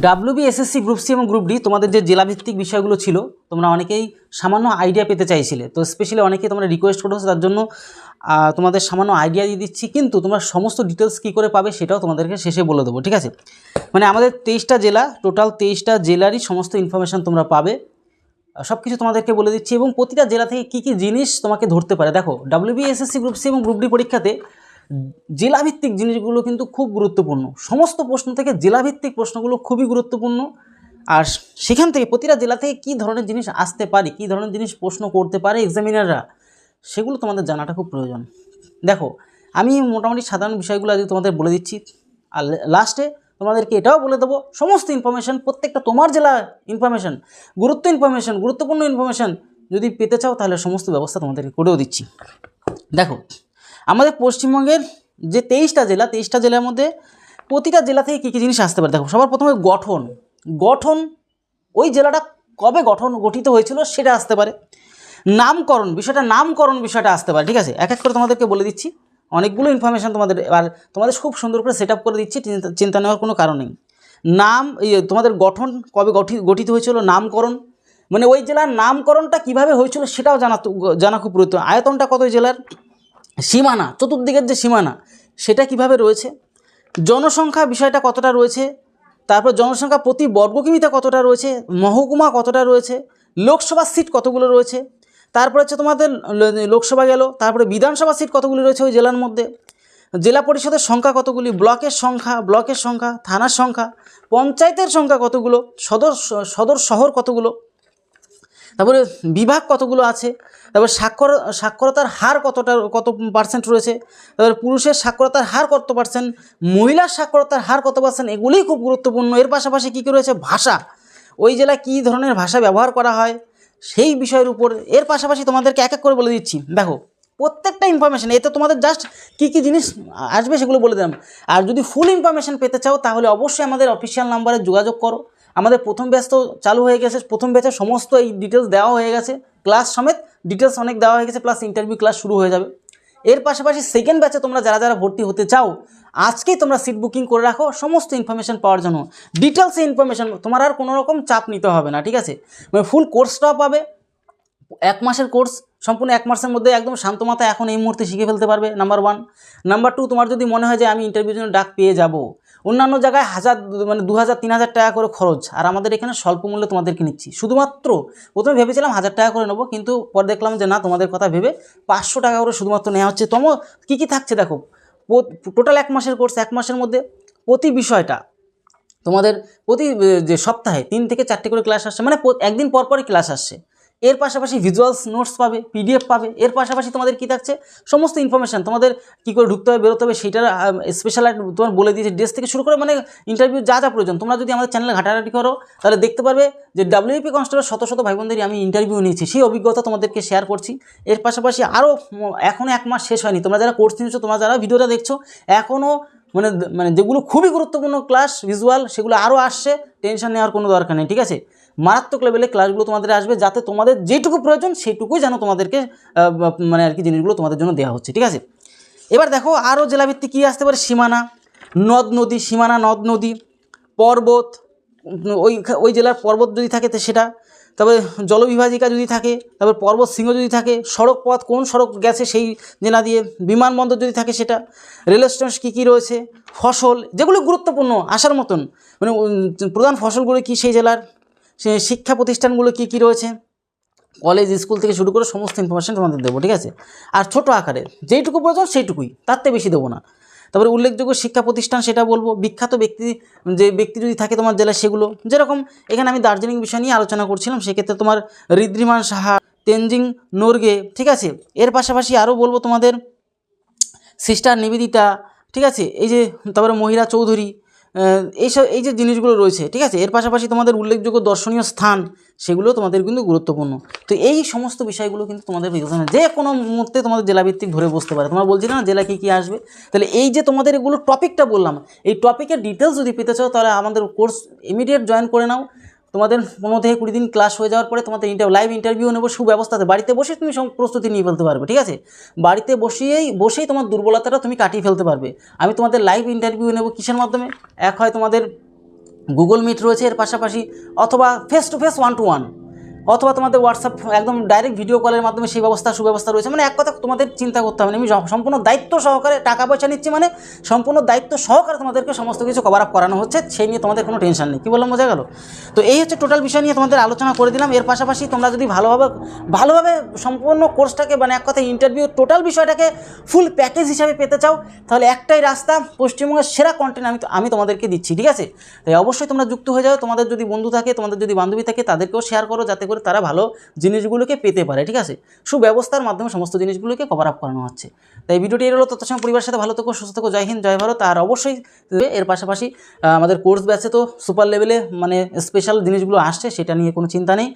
WBSSC group C এবং group D তোমাদের যে জেলাভিত্তিক বিষয়গুলো ছিল তোমরা অনেকেই সামান্য আইডিয়া পেতে চাইছিলে, তো স্পেশালি অনেকেই তোমরা রিকোয়েস্ট করেছো, তার জন্য তোমাদের সামান্য আইডিয়া দিয়ে দিচ্ছি, কিন্তু তোমরা সমস্ত ডিটেলস কী করে পাবে সেটাও তোমাদেরকে শেষে বলে দেবো, ঠিক আছে। মানে আমাদের 23টা জেলা, টোটাল 23টা জেলারই সমস্ত ইনফরমেশান তোমরা পাবে, সব কিছু তোমাদেরকে বলে দিচ্ছি, এবং প্রতিটা জেলা থেকে কী কী জিনিস তোমাকে ধরতে পারে। দেখো, WBSSC গ্রুপ সি এবং গ্রুপ ডি পরীক্ষাতে জেলাভিত্তিক জিনিসগুলো কিন্তু খুব গুরুত্বপূর্ণ। সমস্ত প্রশ্ন থেকে জেলাভিত্তিক প্রশ্নগুলো খুবই গুরুত্বপূর্ণ, আর সেখান থেকে প্রতিটা জেলা থেকে কী ধরনের জিনিস আসতে পারে, কী ধরনের জিনিস প্রশ্ন করতে পারে এক্সামিনাররা, সেগুলো তোমাদের জানাটা খুব প্রয়োজন। দেখো, আমি মোটামুটি সাধারণ বিষয়গুলো আজকে তোমাদের বলে দিচ্ছি, আর লাস্টে তোমাদেরকে এটাও বলে দেবো সমস্ত ইনফরমেশান, প্রত্যেকটা তোমার জেলার ইনফরমেশান, গুরুত্বপূর্ণ ইনফরমেশান যদি পেতে চাও তাহলে সমস্ত ব্যবস্থা তোমাদেরকে করেও দিচ্ছি। দেখো, আমাদের পশ্চিমবঙ্গের যে 23টা জেলার মধ্যে প্রতিটা জেলা থেকে কী কী জিনিস আসতে পারে। দেখো, সবার প্রথমে গঠন, ওই জেলাটা কবে গঠিত হয়েছিল সেটা আসতে পারে। নামকরণ বিষয়টা আসতে পারে, ঠিক আছে। এক এক করে তোমাদেরকে বলে দিচ্ছি, অনেকগুলো ইনফরমেশান তোমাদের, এবার তোমাদের খুব সুন্দর করে সেট আপ করে দিচ্ছি, চিন্তা নেওয়ার কোনো কারণ নেই। তোমাদের গঠন কবে গঠিত হয়েছিল, নামকরণ মানে ওই জেলার নামকরণটা কিভাবে হয়েছিল সেটাও জানা খুব প্রয়োজন। আয়তনটা কত ওই জেলার, সীমানা, চতুর্দিকের যে সীমানা সেটা কিভাবে রয়েছে, জনসংখ্যা বিষয়টা কতটা রয়েছে, তারপর জনসংখ্যা প্রতি বর্গ কিমিতে কতটা রয়েছে, মহকুমা কতটা রয়েছে, লোকসভা সিট কতগুলো রয়েছে, তারপরে হচ্ছে তোমাদের লোকসভা গেল, তারপরে বিধানসভা সিট কতগুলি রয়েছে ওই জেলার মধ্যে, জেলা পরিষদের সংখ্যা কতগুলি, ব্লকের সংখ্যা, থানার সংখ্যা, পঞ্চায়েতের সংখ্যা কতগুলো, সদর শহর কতগুলো, তারপরে বিভাগ কতগুলো আছে, তারপর সাক্ষরতার হার কত পার্সেন্ট রয়েছে, তারপরে পুরুষের সাক্ষরতার হার কত পার্সেন্ট, মহিলার সাক্ষরতার হার কত পার্সেন্ট, এগুলোই খুব গুরুত্বপূর্ণ। এর পাশাপাশি কী রয়েছে, ভাষা, ওই জেলায় কী ধরনের ভাষা ব্যবহার করা হয় সেই বিষয়ের উপর। এর পাশাপাশি তোমাদেরকে এক এক করে বলে দিচ্ছি। দেখো, প্রত্যেকটা ইনফরমেশান, এতে তোমাদের জাস্ট কী কী জিনিস আসবে সেগুলো বলে দিলাম। আর যদি ফুল ইনফরমেশান পেতে চাও তাহলে অবশ্যই আমাদের অফিসিয়াল নাম্বারে যোগাযোগ করো। আমাদের প্রথম ব্যাচ তো চালু হয়ে গেছে, প্রথম ব্যাচে সমস্ত এই ডিটেলস দেওয়া হয়ে গেছে, ক্লাস সমেত ডিটেলস অনেক দেওয়া হয়ে গেছে, প্লাস ইন্টারভিউ ক্লাস শুরু হয়ে যাবে। এর পাশাপাশি সেকেন্ড ব্যাচে তোমরা যারা ভর্তি হতে চাও আজকেই তোমরা সিট বুকিং করে রাখো সমস্ত ইনফরমেশান পাওয়ার জন্য, ডিটেলসে ইনফরমেশান, তোমার আর কোনো রকম চাপ নিতে হবে না, ঠিক আছে। মানে ফুল কোর্সটাও পাবে, 1 মাসের কোর্স, সম্পূর্ণ 1 মাসের মধ্যে একদম শান্ত মাথায় এখন এই মুহূর্তে শিখে ফেলতে পারবে, নাম্বার 1। নাম্বার 2, তোমার যদি মনে হয় যে আমি ইন্টারভিউর জন্য ডাক পেয়ে যাব, অন্যান্য জায়গায় 2000-3000 টাকা করে খরচ, আর আমাদের এখানে স্বল্প মূল্যে তোমাদেরকে নিচ্ছি। শুধুমাত্র প্রথমে ভেবেছিলাম 1000 টাকা করে নেবো, কিন্তু পরে দেখলাম যে না, তোমাদের কথা ভেবে 500 টাকা করে শুধুমাত্র নেওয়া হচ্ছে। কী কী থাকছে দেখো, টোটাল 1 মাসের কোর্স, 1 মাসের মধ্যে প্রতি বিষয়টা তোমাদের প্রতি যে সপ্তাহে 3 থেকে 4টে করে ক্লাস আসছে, মানে একদিন পরপরই ক্লাস আসছে। এর পাশাপাশি ভিজুয়ালস নোটস পাবে, PDF পাবে। এর পাশাপাশি তোমাদের কী থাকছে, সমস্ত ইনফরমেশান, তোমাদের কী করে ঢুকতে হবে, বেরোতে হবে সেটার স্পেশাল তোমার বলে দিয়েছে, ড্রেস থেকে শুরু করে মানে ইন্টারভিউ যা প্রয়োজন। তোমরা যদি আমাদের চ্যানেলে ঘাটাঘাটি করো তাহলে দেখতে পারবে যে WAP কনস্টেবল শত ভাই বোনদেরই আমি ইন্টারভিউ নিয়েছি, সেই অভিজ্ঞতা তোমাদেরকে শেয়ার করছি। এর পাশাপাশি আরও এখনও 1 মাস শেষ হয়নি, তোমরা যারা কোর্স নিয়েছো, তোমরা যারা ভিডিওটা দেখছো, এখনও মানে যেগুলো খুবই গুরুত্বপূর্ণ ক্লাস ভিজুয়াল সেগুলো আরও আসছে, টেনশন নেওয়ার কোনো দরকার নেই, ঠিক আছে। মারাত্মক লেভেলে ক্লাসগুলো তোমাদের আসবে, যাতে তোমাদের যেটুকু প্রয়োজন সেইটুকুই যেন তোমাদেরকে মানে আর কি জিনিসগুলো তোমাদের জন্য দেওয়া হচ্ছে, ঠিক আছে। এবার দেখো, আরও জেলাভিত্তিক কী আসতে পারে, সীমানা, নদ নদী, পর্বত, ওই জেলার পর্বত যদি থাকে তো সেটা, তারপরে জলবিভাজিকা যদি থাকে, তারপর পর্বত শৃঙ্গ যদি থাকে, সড়ক পথ কোন সড়ক গেছে সেই জেলা দিয়ে, বিমানবন্দর যদি থাকে সেটা, রেল স্টেশন কী রয়েছে, ফসল যেগুলো গুরুত্বপূর্ণ আসার মতন, মানে প্রধান ফসলগুলো কী সেই জেলার, শিক্ষা প্রতিষ্ঠানগুলো কী রয়েছে, কলেজ স্কুল থেকে শুরু করে সমস্ত ইনফরমেশান তোমাদের দেবো, ঠিক আছে। আর ছোটো আকারে যেইটুকু প্রয়োজন সেইটুকুই, তার থেকে বেশি দেবো না। তারপরে উল্লেখযোগ্য শিক্ষা প্রতিষ্ঠান সেটা বলবো, বিখ্যাত ব্যক্তি যদি থাকে তোমার জেলায় সেগুলো, যেরকম এখানে আমি দার্জিলিং বিষয় নিয়ে আলোচনা করছিলাম, সেক্ষেত্রে তোমার ঋদ্ধিমান সাহা, তেনজিং নোরগে, ঠিক আছে। এর পাশাপাশি আরও বলবো তোমাদের সিস্টার নিবেদিতা, ঠিক আছে, এই যে তারপরে মহিলা চৌধুরী, এই যে জিনিসগুলো রয়েছে, ঠিক আছে। এর পাশাপাশি তোমাদের উল্লেখযোগ্য দর্শনীয় স্থান সেগুলো তোমাদের কিন্তু গুরুত্বপূর্ণ। তো এই সমস্ত বিষয়গুলো কিন্তু তোমাদের বিবেচনা যে কোনো মুহূর্তে তোমাদের জেলাভিত্তিক ধরে বসতে পারে। তোমরা বলছিলে না জেলা কী আসবে, তাহলে এই যে তোমাদের এগুলো টপিকটা বললাম, এই টপিকের ডিটেলস যদি পেতে চাও তাহলে আমাদের কোর্স ইমিডিয়েট জয়েন করে নাও। তোমাদের 15 থেকে 20 দিন ক্লাস হয়ে যাওয়ার পরে তোমাদের লাইভ ইন্টারভিউ নেব সুব্যবস্থাতে, বাড়িতে বসে তুমি প্রস্তুতি নিয়ে ফেলতে পারবে, ঠিক আছে। বাড়িতে বসেই তোমার দুর্বলতাটা তুমি কাটিয়ে ফেলতে পারবে। আমি তোমাদের লাইভ ইন্টারভিউ নেব কিসের মাধ্যমে, এক হয় তোমাদের গুগল মিট রয়েছে এর পাশাপাশি, অথবা ফেস টু ফেস 1-to-1, অথবা তোমাদের হোয়াটসঅ্যাপ একদম ডাইরেক্ট ভিডিও কলের মাধ্যমে সেই সুব্যবস্থা রয়েছে। মানে এক কথা তোমাদের চিন্তা করতে হবে না, আমি সম্পূর্ণ দায়িত্ব সহকারে টাকা পয়সা নিচ্ছি, মানে সম্পূর্ণ দায়িত্ব সহকারে তোমাদেরকে সমস্ত কিছু কভার আপ করানো হচ্ছে, সেই নিয়ে তোমাদের কোনো টেনশন নেই। কী বললাম, বোঝা গেল? তো এই হচ্ছে টোটাল বিষয় নিয়ে তোমাদের আলোচনা করে দিলাম। এর পাশাপাশি তোমরা যদি ভালোভাবে সম্পূর্ণ কোর্সটাকে, মানে এক কথা ইন্টারভিউ টোটাল বিষয়টাকে ফুল প্যাকেজ হিসাবে পেতে চাও, তাহলে একটাই রাস্তা, পশ্চিমবঙ্গের সেরা কন্টেন্ট আমি তোমাদেরকে দিচ্ছি, ঠিক আছে? তাই অবশ্যই তোমরা যুক্ত হয়ে যাও। তোমাদের যদি বন্ধু থাকে, তোমাদের যদি বান্ধবী থাকে, তাদেরকেও শেয়ার করো, যাতে করে তারা ভালো জিনিসগুলোকে পেতে পারে, ঠিক আছে? সুব্যবস্থার মাধ্যমে সমস্ত জিনিসগুলোকে কভার আপ করানো হচ্ছে। তাই ভিডিওটি এর হলো, তত সময় পরিবারের সাথে ভালো থেকো, সুস্থ থেকো, জয় হিন্দ, জয় ভারত। আর অবশ্যই এর পাশাপাশি আমাদের কোর্স ব্যাচে তো সুপার লেভেলে মানে স্পেশাল জিনিসগুলো আসছে, সেটা নিয়ে কোনো চিন্তা নেই।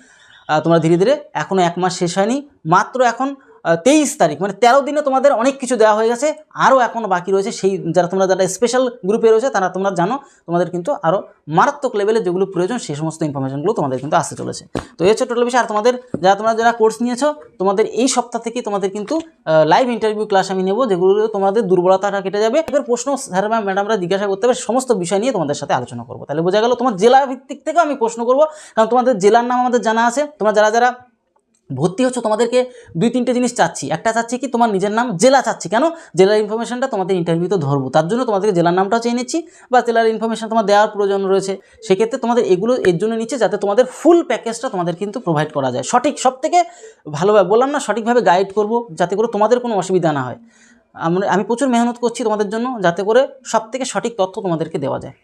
তোমরা ধীরে ধীরে, এখনও 1 মাস শেষ হয়নি, মাত্র এখন 23 তারিখ, মানে 13 দিনে তোমাদের অনেক কিছু দেওয়া হয়ে গেছে, আরও এখনও বাকি রয়েছে। সেই যারা স্পেশাল গ্রুপে রয়েছে তোমরা জানো, তোমাদের কিন্তু আরও মারাত্মক লেভেলে যেগুলো প্রয়োজন সেই সমস্ত ইনফরমেশনগুলো তোমাদের কিন্তু আসতে চলেছে। তো এই হচ্ছে টোটাল বিষয়। আর যারা কোর্স নিয়েছো, তোমাদের এই সপ্তাহ থেকে তোমাদের কিন্তু লাইভ ইন্টারভিউ ক্লাস আমি নেব, যেগুলো তোমাদের দুর্বলতাটা কেটে যাবে। এবার প্রশ্ন স্যার ম্যাডামরা জিজ্ঞাসা করতে হবে, সমস্ত বিষয় নিয়ে তোমাদের সাথে আলোচনা করবো। তাহলে বোঝা গেল, তোমার জেলা ভিত্তিক থেকেও আমি প্রশ্ন করবো, কারণ তোমাদের জেলার নাম আমাদের জানা আছে। তোমরা যারা ভর্তি হচ্ছে, তোমাদেরকে 2-3টে জিনিস চাচ্ছি। একটা চাচ্ছি কি, তোমার নিজের নাম, জেলা চাচ্ছি। কেন? জেলার ইনফরমেশনটা তোমাদের ইন্টারভিউতে ধরবো, তার জন্য তোমাদেরকে জেলার নামটাও চেয়ে নিচ্ছি, বা জেলার ইনফরমেশন তোমার দেওয়ার প্রয়োজন রয়েছে। সেক্ষেত্রে তোমাদের এগুলো এর জন্য নিচ্ছে, যাতে তোমাদের ফুল প্যাকেজটা তোমাদের কিন্তু প্রোভাইড করা যায় সঠিক, সবথেকে ভালোভাবে বললাম না, সঠিকভাবে গাইড করব, যাতে করে তোমাদের কোনো অসুবিধা না হয়। আমি প্রচুর মেহনত করছি তোমাদের জন্য, যাতে করে সবথেকে সঠিক তথ্য তোমাদেরকে দেওয়া যায়।